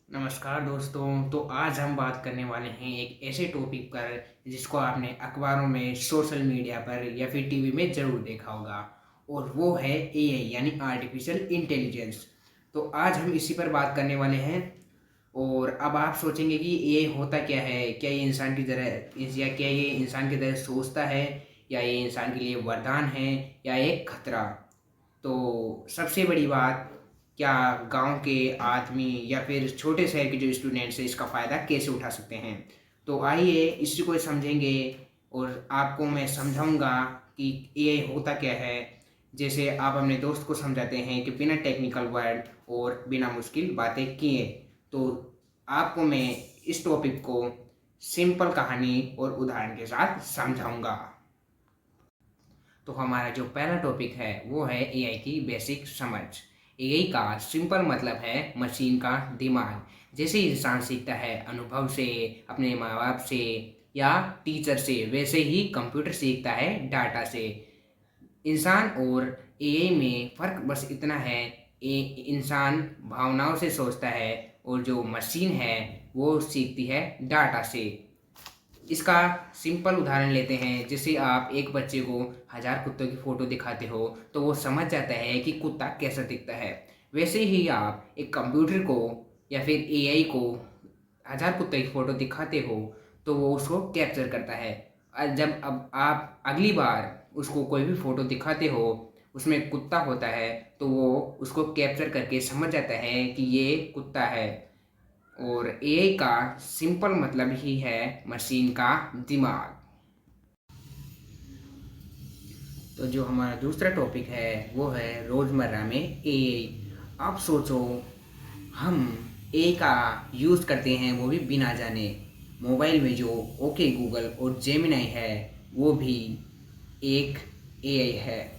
नमस्कार दोस्तों। तो आज हम बात करने वाले हैं एक ऐसे टॉपिक पर जिसको आपने अखबारों में, सोशल मीडिया पर या फिर टीवी में ज़रूर देखा होगा, और वो है एआई यानी आर्टिफिशियल इंटेलिजेंस। तो आज हम इसी पर बात करने वाले हैं। और अब आप सोचेंगे कि एआई होता क्या है, क्या ये इंसान की तरह या क्या ये इंसान की तरह सोचता है, या ये इंसान के लिए वरदान है, या एक खतरा। तो सबसे बड़ी बात, क्या गांव के आदमी या फिर छोटे शहर के जो स्टूडेंट्स हैं इसका फ़ायदा कैसे उठा सकते हैं। तो आइए इसी को समझेंगे, और आपको मैं समझाऊंगा कि एआई होता क्या है। जैसे आप अपने दोस्त को समझाते हैं कि बिना टेक्निकल वर्ड और बिना मुश्किल बातें किए। तो आपको मैं इस टॉपिक को सिंपल कहानी और उदाहरण के साथ समझाऊंगा। तो हमारा जो पहला टॉपिक है वो है एआई की बेसिक समझ। एआई का सिंपल मतलब है मशीन का दिमाग। जैसे इंसान सीखता है अनुभव से, अपने माँ बाप से या टीचर से, वैसे ही कंप्यूटर सीखता है डाटा से। इंसान और एआई में फ़र्क बस इतना है, इंसान भावनाओं से सोचता है और जो मशीन है वो सीखती है डाटा से। इसका सिंपल उदाहरण लेते हैं। जैसे आप एक बच्चे को 1000 कुत्तों की फ़ोटो दिखाते हो तो वो समझ जाता है कि कुत्ता कैसा दिखता है। वैसे ही आप एक कंप्यूटर को या फिर एआई को 1000 कुत्तों की फ़ोटो दिखाते हो तो वो उसको कैप्चर करता है। जब अब आप अगली बार उसको कोई भी फ़ोटो दिखाते हो उसमें कुत्ता होता है तो वो उसको कैप्चर करके समझ जाता है कि ये कुत्ता है। और एआई का सिंपल मतलब ही है मशीन का दिमाग। तो जो हमारा दूसरा टॉपिक है वो है रोज़मर्रा में एआई। आप सोचो, हम एआई का यूज़ करते हैं वो भी बिना जाने। मोबाइल में जो ओके गूगल और जेमिनाई है वो भी एक एआई है।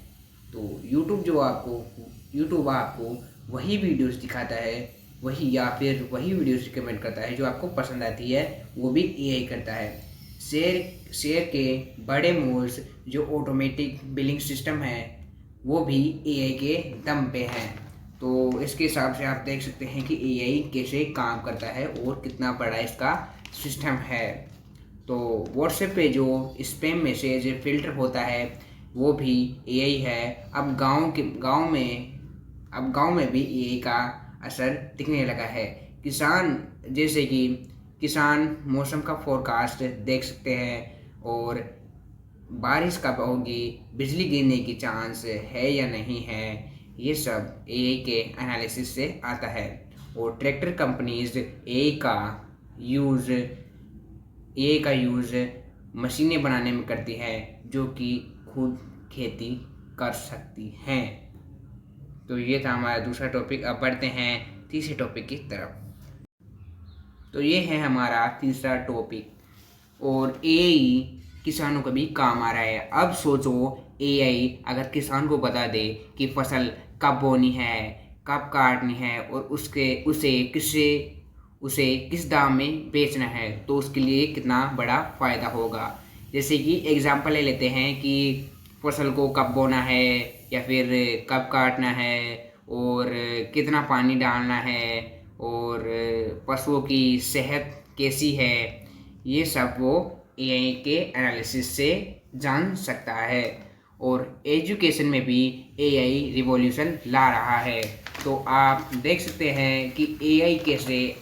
तो यूट्यूब आपको वही वीडियोस दिखाता है, वही या फिर वही वीडियोस रिकमेंड करता है जो आपको पसंद आती है, वो भी एआई करता है। शेयर के बड़े मॉल्स जो ऑटोमेटिक बिलिंग सिस्टम है वो भी एआई के दम पे हैं। तो इसके हिसाब से आप देख सकते हैं कि एआई कैसे काम करता है और कितना बड़ा इसका सिस्टम है। तो व्हाट्सएप पे जो स्पैम मैसेज फ़िल्टर होता है वो भी एआई है। अब गांव में भी एआई का असर दिखने लगा है। किसान जैसे कि किसान मौसम का फोरकास्ट देख सकते हैं, और बारिश कब होगी, बिजली गिरने की चांस है या नहीं है, ये सब एआई के एनालिसिस से आता है। और ट्रैक्टर कंपनीज एआई का यूज़ मशीनें बनाने में करती है जो कि खुद खेती कर सकती हैं। तो ये था हमारा दूसरा टॉपिक। अब बढ़ते हैं तीसरे टॉपिक की तरफ। तो ये है हमारा तीसरा टॉपिक, और एआई किसानों का भी काम आ रहा है। अब सोचो, एआई अगर किसान को बता दे कि फसल कब बोनी है, कब काटनी है और उसे किस दाम में बेचना है, तो उसके लिए कितना बड़ा फ़ायदा होगा। जैसे कि एग्जांपल ले लेते हैं कि फसल को कब बोना है या फिर कब काटना है, और कितना पानी डालना है, और पशुओं की सेहत कैसी है, ये सब वो एआई के एनालिसिस से जान सकता है। और एजुकेशन में भी एआई रिवॉल्यूशन ला रहा है। तो आप देख सकते हैं कि एआई कैसे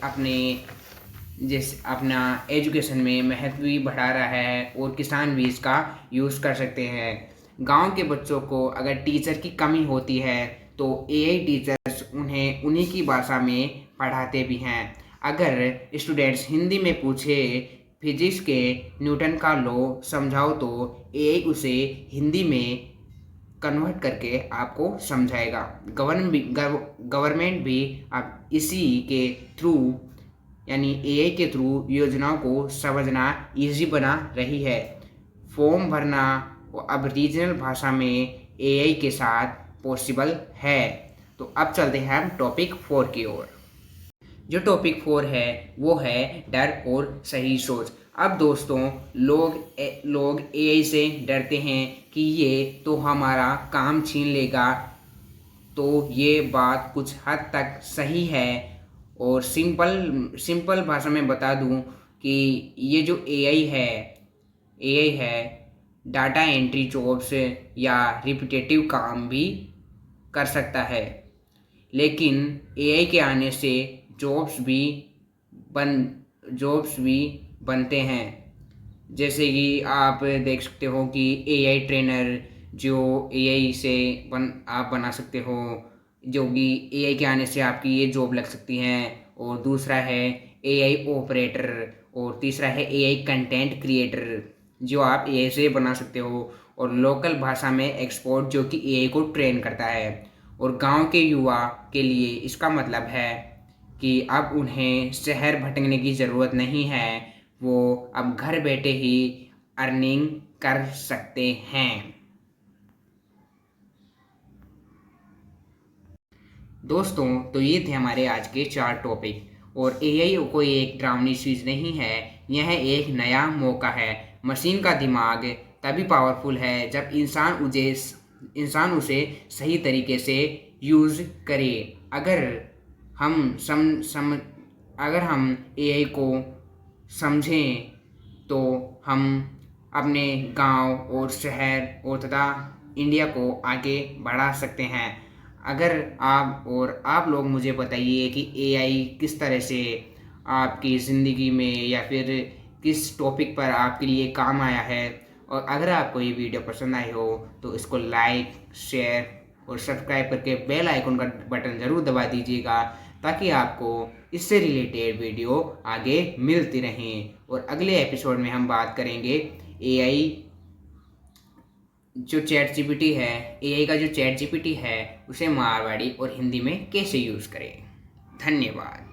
अपना एजुकेशन में महत्व भी बढ़ा रहा है, और किसान भी इसका यूज़ कर सकते हैं। गांव के बच्चों को अगर टीचर की कमी होती है तो एआई टीचर्स उन्हें उन्हीं की भाषा में पढ़ाते भी हैं। अगर स्टूडेंट्स हिंदी में पूछे फिजिक्स के न्यूटन का लॉ समझाओ तो एआई उसे हिंदी में कन्वर्ट करके आपको समझाएगा। गवर्नमेंट भी अब इसी के थ्रू यानी एआई के थ्रू योजनाओं को समझना इजी बना रही है। फॉर्म भरना अब रीजनल भाषा में एआई के साथ पॉसिबल है। तो अब चलते हैं हम टॉपिक 4 की ओर। जो टॉपिक 4 है वो है डर और सही सोच। अब दोस्तों, लोग एआई से डरते हैं कि ये तो हमारा काम छीन लेगा। तो ये बात कुछ हद तक सही है, और सिंपल भाषा में बता दूं कि ये जो एआई है डाटा एंट्री जॉब्स या रिपीटेटिव काम भी कर सकता है। लेकिन एआई के आने से बन जॉब्स भी बनते हैं। जैसे कि आप देख सकते हो कि एआई ट्रेनर जो एआई से आप बना सकते हो, जो कि एआई के आने से आपकी ये जॉब लग सकती हैं। और दूसरा है एआई ऑपरेटर, और तीसरा है एआई कंटेंट क्रिएटर जो आप एआई से बना सकते हो। और लोकल भाषा में एक्सपर्ट जो कि एआई को ट्रेन करता है। और गांव के युवा के लिए इसका मतलब है कि अब उन्हें शहर भटकने की ज़रूरत नहीं है, वो अब घर बैठे ही अर्निंग कर सकते हैं। दोस्तों, तो ये थे हमारे आज के 4 टॉपिक। और एआई कोई एक डरावनी चीज़ नहीं है, यह एक नया मौका है। मशीन का दिमाग तभी पावरफुल है जब इंसान उसे सही तरीके से यूज़ करे। अगर हम अगर हम एआई को समझें तो हम अपने गांव और शहर और तथा इंडिया को आगे बढ़ा सकते हैं। अगर आप लोग मुझे बताइए कि एआई किस तरह से आपकी ज़िंदगी में या फिर किस टॉपिक पर आपके लिए काम आया है। और अगर आपको ये वीडियो पसंद आई हो तो इसको लाइक, शेयर और सब्सक्राइब करके बेल आइकन का बटन ज़रूर दबा दीजिएगा, ताकि आपको इससे रिलेटेड वीडियो आगे मिलती रहें। और अगले एपिसोड में हम बात करेंगे एआई जो चैट जीपीटी है एआई का जो चैट जीपीटी है उसे मारवाड़ी और हिंदी में कैसे यूज़ करें। धन्यवाद।